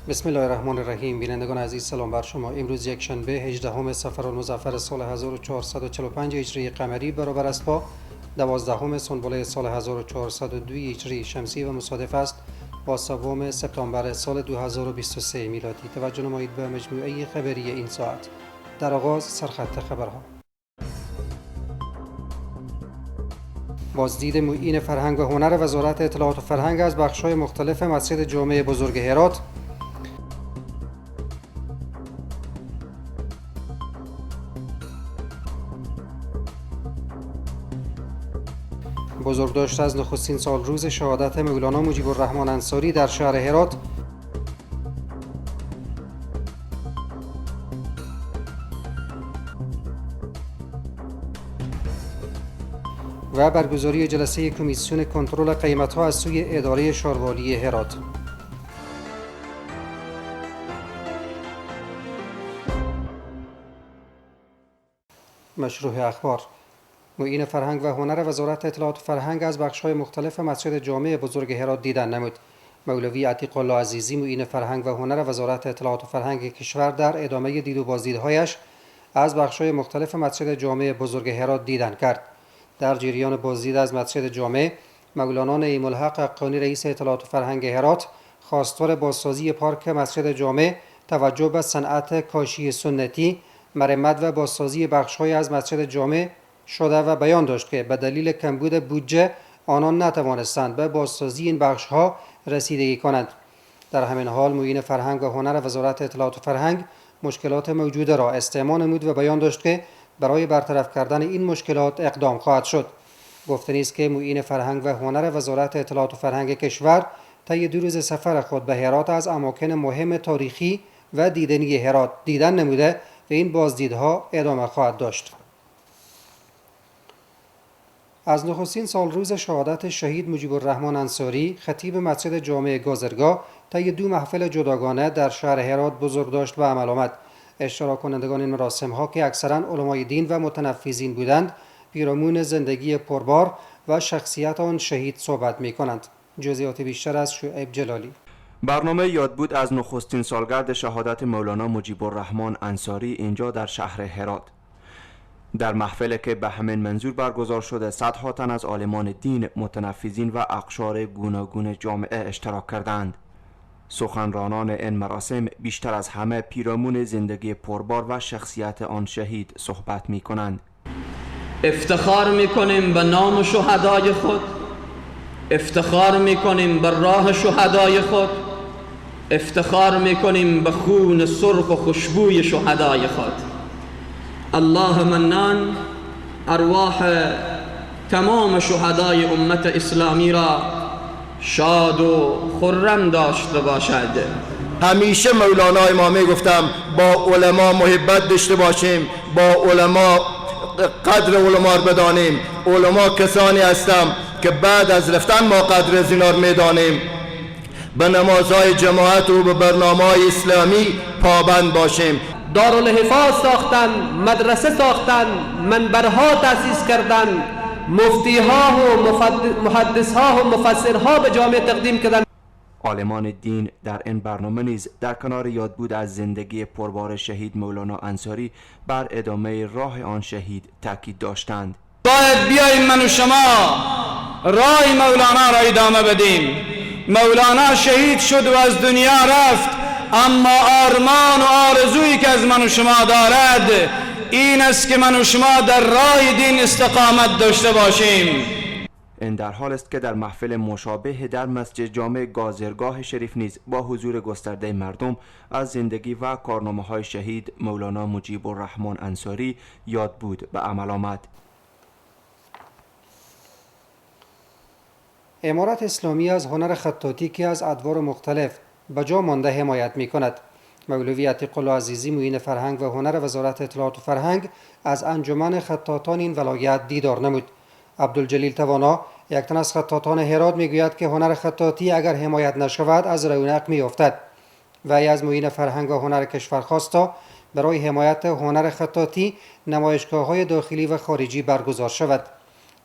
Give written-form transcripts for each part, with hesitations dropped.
بسم الله الرحمن الرحیم. بینندگان عزیز سلام بر شما. امروز یک شنبه 18 صفر المظفر سال 1445 هجری قمری برابر است با 12 سنبله سال 1402 هجری شمسی و مصادف است با 3 سپتامبر سال 2023 میلادی. توجه نمایید به مجموعه خبری این ساعت. در آغاز سرخط خبرها. بازدید معین فرهنگ و هنر وزارت اطلاعات و فرهنگ از بخش‌های مختلف مسجد جامع بزرگ هرات. بزرگداشت از نخستین سال روز شهادت مولانا مجیب الرحمن انصاری در شهر هرات. و برگزاری جلسه کمیسیون کنترل قیمت‌ها از سوی اداره شاروالی هرات. مشروع اخبار. معین فرهنگ و هنر وزارت اطلاعات و فرهنگ از بخش‌های مختلف مسجد جامع بزرگ هرات دیدن نمود. مولوی عتیق الله عزیزی معین فرهنگ و هنر وزارت اطلاعات و فرهنگ کشور در ادامه دید و بازدیدهایش از بخش‌های مختلف مسجد جامع بزرگ هرات دیدن کرد. در جریان بازدید از مسجد جامع، مولانا نعیم الحق حقانی رئیس اطلاعات و فرهنگ هرات خواستار بازسازی پارک مسجد جامع، توجه به صنعت کاشی سنتی، مرمت و بازسازی بخش‌های از مسجد جامع شده و بیان داشت که به دلیل کمبود بودجه آنان نتوانستند به بازسازی این بخش‌ها رسیدگی کنند. در همین حال معین فرهنگ و هنر وزارت اطلاعات و فرهنگ مشکلات موجوده را استعمال نمود و بیان داشت که برای برطرف کردن این مشکلات اقدام خواهد شد. گفتنی است که معین فرهنگ و هنر وزارت اطلاعات و فرهنگ کشور طی 2 روز سفر خود به هرات از اماکن مهم تاریخی و دیدنی هرات دیدن نموده و این بازدیدها ادامه خواهد داشت. از نخستین سال روز شهادت شهید مجیب الرحمن انصاری، خطیب مسجد جامع گازرگاه طی 2 محفل جداگانه در شهر هرات بزرگداشت به عمل آمد. اشتراک کنندگان این مراسم ها که اکثرا علمای دین و متنفذین بودند، پیرامون زندگی پربار و شخصیت آن شهید صحبت می کنند. جزئیات بیشتر از شعیب جلالی. برنامه یادبود از نخستین سالگرد شهادت مولانا مجیب الرحمن انصاری اینجا در شهر هرات. در محفلی که به همین منظور برگزار شده، صدها تن از عالمان دین، متنفذین و اقشار گوناگون جامعه اشتراک کردند. سخنرانان این مراسم بیشتر از همه پیرامون زندگی پربار و شخصیت آن شهید صحبت می کنند. افتخار می کنیم به نام شهدای خود، افتخار می کنیم به راه شهدای خود، افتخار می کنیم به خون سرخ و خوشبوی شهدای خود. الله منان ارواح تمام شهدای امت اسلامی را شاد و خرم داشته باشد. همیشه مولانا ما میگفتم با علما محبت داشته باشیم، با علما قدر علما رو بدانیم. علما کسانی هستند که بعد از رفتن ما قدر از اینا رو میدانیم. به نمازهای جماعت و به برنامه‌های اسلامی پابند باشیم. دارالحفاظ ساختن، مدرسه ساختن، منبرها تأسیس کردن، مفتیها و محدثها و مفسرها به جامعه تقدیم کردن. عالمان دین در این برنامه نیز در کنار یادبود از زندگی پربار شهید مولانا انصاری بر ادامه راه آن شهید تاکید داشتند. باید بیاییم من و شما راه مولانا را ادامه بدیم. مولانا شهید شد و از دنیا رفت، اما آرمان و آرزویی که از من و شما دارد این است که من و شما در راه دین استقامت داشته باشیم. این در حال است که در محفل مشابه در مسجد جامع گازرگاه شریف نیز با حضور گسترده مردم از زندگی و کارنامه‌های شهید مولانا مجیب الرحمن انصاری یادبود به عمل آمد. امارت اسلامی از هنر خطاطی که از ادوار مختلف به جا مانده حمایت می کند. مولوی عتیق الله عزیزی معین فرهنگ و هنر وزارت اطلاعات و فرهنگ از انجمن خطاطان این ولایت دیدار نمود. عبدالجلیل توانا، یک تن از خطاطان هرات، میگوید که هنر خطاطی اگر حمایت نشود از رونق میافتد. وی از معین فرهنگ و هنر کشور خواست تا برای حمایت هنر خطاطی نمایشگاه‌های داخلی و خارجی برگزار شود.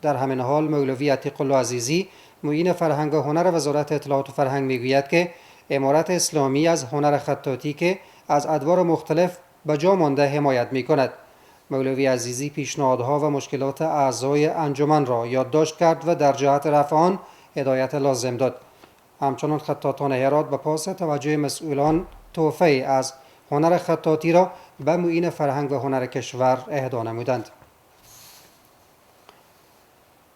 در همین حال مولوی عتیق الله عزیزی معین فرهنگ و هنر وزارت اطلاعات و فرهنگ میگوید که امارت اسلامی از هنر خطاطی که از ادوار مختلف به جا مانده حمایت می کند. مولوی عزیزی پیشنهادها و مشکلات اعضای انجمن را یادداشت کرد و در جهت رفع آن هدایت لازم داد. همچنان خطاطان هرات به پاس توجه مسئولان تحفه از هنر خطاطی را به معین فرهنگ و هنر کشور اهدا نمودند.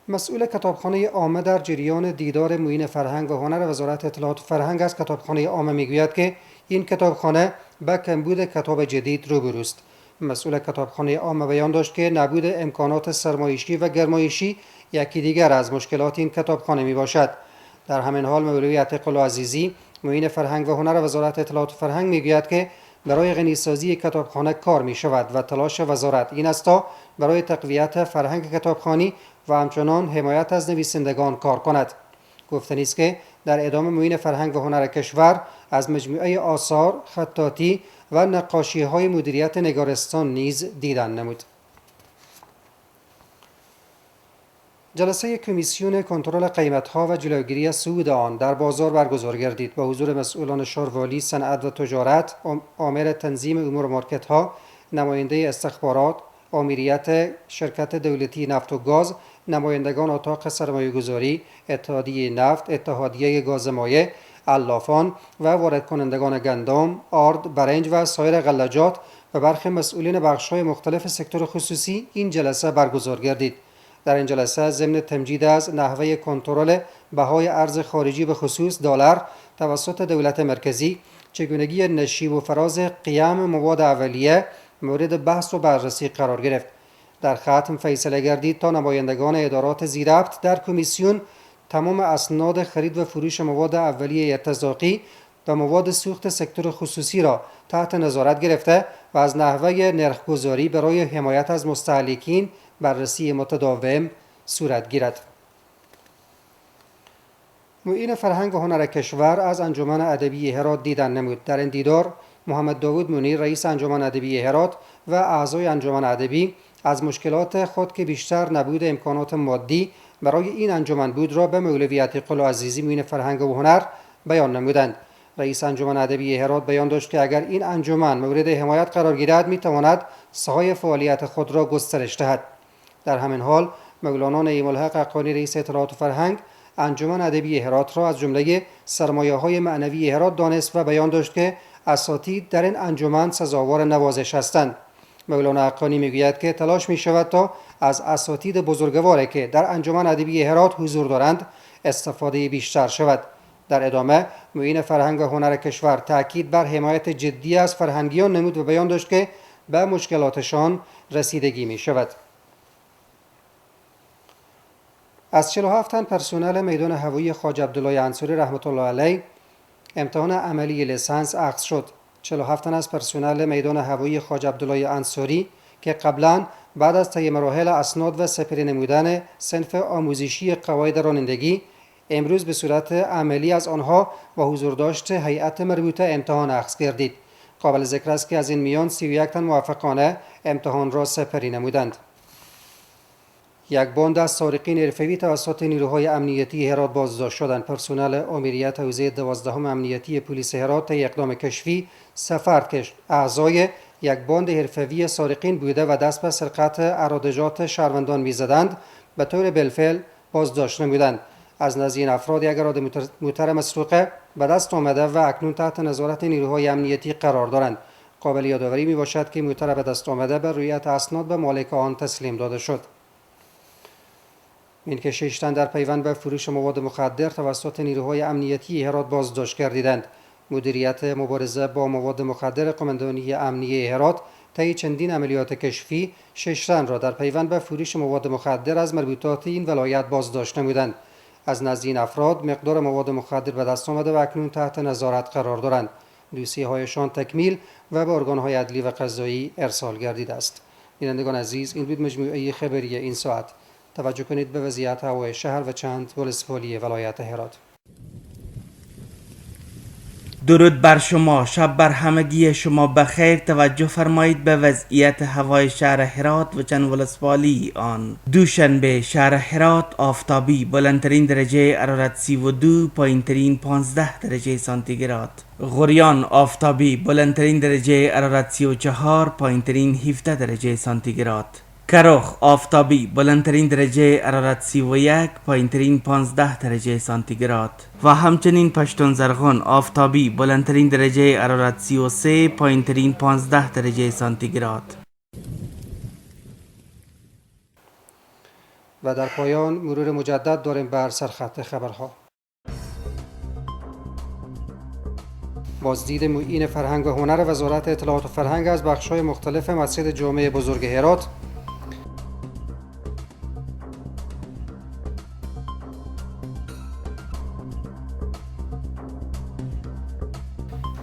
مسئول کتابخانه عامه در جریان دیدار معین فرهنگ و هنر وزارت اطلاعات و فرهنگ از کتابخانه عامه میگوید که این کتابخانه به کمبود کتاب جدید روبروست. مسئول کتابخانه عامه بیان داشت که نبود امکانات سرمایشی و گرمایشی یکی دیگر از مشکلات این کتابخانه می باشد. در همین حال مولوی عتیق الله عزیزی معین فرهنگ و هنر وزارت اطلاعات و فرهنگ میگوید که برای غنیسازی کتابخانه کار می شود و تلاش وزارت این است تا برای تقویت فرهنگ کتابخوانی و همچنان حمایت از نویسندگان کار کند. گفتنی است که در ادامه معین فرهنگ و هنر کشور از مجموعه آثار، خطاطی و نقاشی‌های مدیریت نگارستان نیز دیدن نمود. جلسه کمیسیون کنترل قیمت‌ها و جلوگیری از صعود آن در بازار برگزار گردید. با حضور مسئولان شاروالی صنعت و تجارت، آمر تنظیم امور مارکت‌ها، نماینده استخبارات، آمریت شرکت دولتی نفت و گاز، نمایندگان اتاق سرمایه‌گذاری، اتحادیه نفت، اتحادیه گاز مایع، علافان و وارد کنندگان گندم، آرد، برنج و سایر غلجات و برخی مسئولین بخش‌های مختلف سکتور خصوصی این جلسه برگزار گردید. در این جلسه ضمن تمجید از نحوه کنترل بهای ارز خارجی به خصوص دلار توسط دولت مرکزی، چگونگی نشیب و فراز قیام مواد اولیه مورد بحث و بررسی قرار گرفت. در ختم فیصله گردید تا نمایندگان ادارات زیربط در کمیسیون تمام اسناد خرید و فروش مواد اولیه ارتزاقی و مواد سوخت سکتور خصوصی را تحت نظارت گرفته و از نحوه نرخگذاری برای حمایت از مستهلکین بررسی متداوم صورت گیرد. معین فرهنگ و هنر کشور از انجمن ادبی هرات دیدن نمود. در این دیدار محمد داوود منیر رئیس انجمن ادبی هرات و اعضای انجمن ادبی از مشکلات خود که بیشتر نبود امکانات مادی برای این انجمن بود را به مولوی عتیق الله عزیزی معین فرهنگ و هنر بیان نمودند. رئیس انجمن ادبی هرات بیان داشت که اگر این انجمن مورد حمایت قرار گیرد میتواند ساحه فعالیت خود را گسترش دهد. در همین حال مولانا نعیم الحق حقانی رئیس اطلاعات و فرهنگ انجمن ادبی هرات را از جمله سرمایه‌های معنوی هرات دانست و بیان داشت که اساتید در این انجمن سزاوار نوازش هستند. مولانا حقانی میگوید که تلاش می شود تا از اساتید بزرگواری که در انجمن ادبی هرات حضور دارند استفاده بیشتر شود. در ادامه معین فرهنگ و هنر کشور تاکید بر حمایت جدی از فرهنگیان نمود و بیان داشت که به مشکلاتشان رسیدگی می شود. از 47 تن پرسنل میدان هوایی خواجه عبدالله انصاری رحمت الله علیه امتحان عملی لیسانس اخذ شد. 47 تن از پرسنل میدان هوایی خواجه عبدالله انصاری که قبلا بعد از طی مراحل اسناد و سپری نمودن صنف آموزشی قواعد رانندگی امروز به صورت عملی از آنها و حضور داشت هیئت مربوطه امتحان اخذ گردید. قابل ذکر است که از این میان 31 تن موفقانه امتحان را سپری نمودند. یک باند از سارقین حرفه‌ای توسط نیروهای امنیتی هرات بازداشت شدند. پرسنل آمریت حوزه 12 امنیتی پلیس هرات طی اقدام کشفی سفر کرد. اعضای یک باند حرفه‌ای سارقین بوده و دست به سرقت اراده شهروندان می‌زدند به طور بالفعل بازداشت نمودند. از نزد این افراد یک اراده موتر مسروقه به دست آمده و اکنون تحت نظارت نیروهای امنیتی قرار دارند. قابل یادآوری میباشد که موتر به دست آمده به رویت اسناد به مالک آن تسلیم داده شد. این که 6 تن در پیوند به فروش مواد مخدر توسط نیروهای امنیتی هرات بازداشت گردیدند. مدیریت مبارزه با مواد مخدر قماندانی امنیه هرات طی چندین عملیات کشفی 6 تن را در پیوند به فروش مواد مخدر از مربوطات این ولایت بازداشت نمودند. از نزد این افراد مقدار مواد مخدر به دست آمده و اکنون تحت نظارت قرار دارند. دوسیه‌هایشان تکمیل و به ارگان‌های عدلی و قضایی ارسال گردیده است. بینندگان عزیز، این بود مجموعه خبری این ساعت. توجه کنید به وضعیت هوای شهر و چند ولسوالی ولایت هرات. درود بر شما. شب بر همگی شما بخیر. توجه فرمایید به وضعیت هوای شهر هرات و چند ولسوالی آن. دوشنبه شهر هرات آفتابی، بلندترین درجه حرارت 32، پایینترین 15 درجه سانتیگراد. غریان آفتابی، بلندترین درجه حرارت 34، پایینترین 17 درجه سانتیگراد. کرخ آفتابی، بلندترین درجه حرارت 31، پایینترین 15 درجه سانتیگراد. و همچنین پشتون زرغون آفتابی، بلندترین درجه حرارت 33، پایینترین 15 درجه سانتیگراد. و در پایان مرور مجدد داریم بر سرخط خبرها. بازدید معین فرهنگ و هنر وزارت اطلاعات و فرهنگ از بخش‌های مختلف مسجد جامع بزرگ هرات.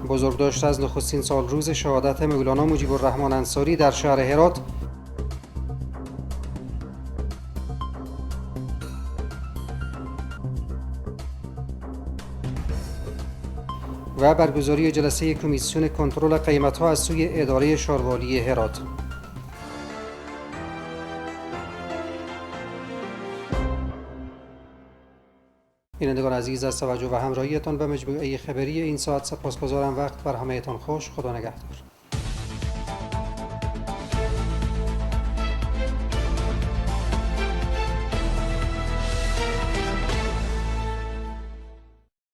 بزرگداشت از نخستین سال روز شهادت مولانا مجیب الرحمن انصاری در شهر هرات. و برگزاری جلسه کمیسیون کنترل قیمت‌ها از سوی اداره شاروالی هرات. بینندگان عزیز از توجه و همراهیتان به مجموعه خبری این ساعت سپاسگزارم. وقت بر همه‌تان خوش. خدا نگهدار.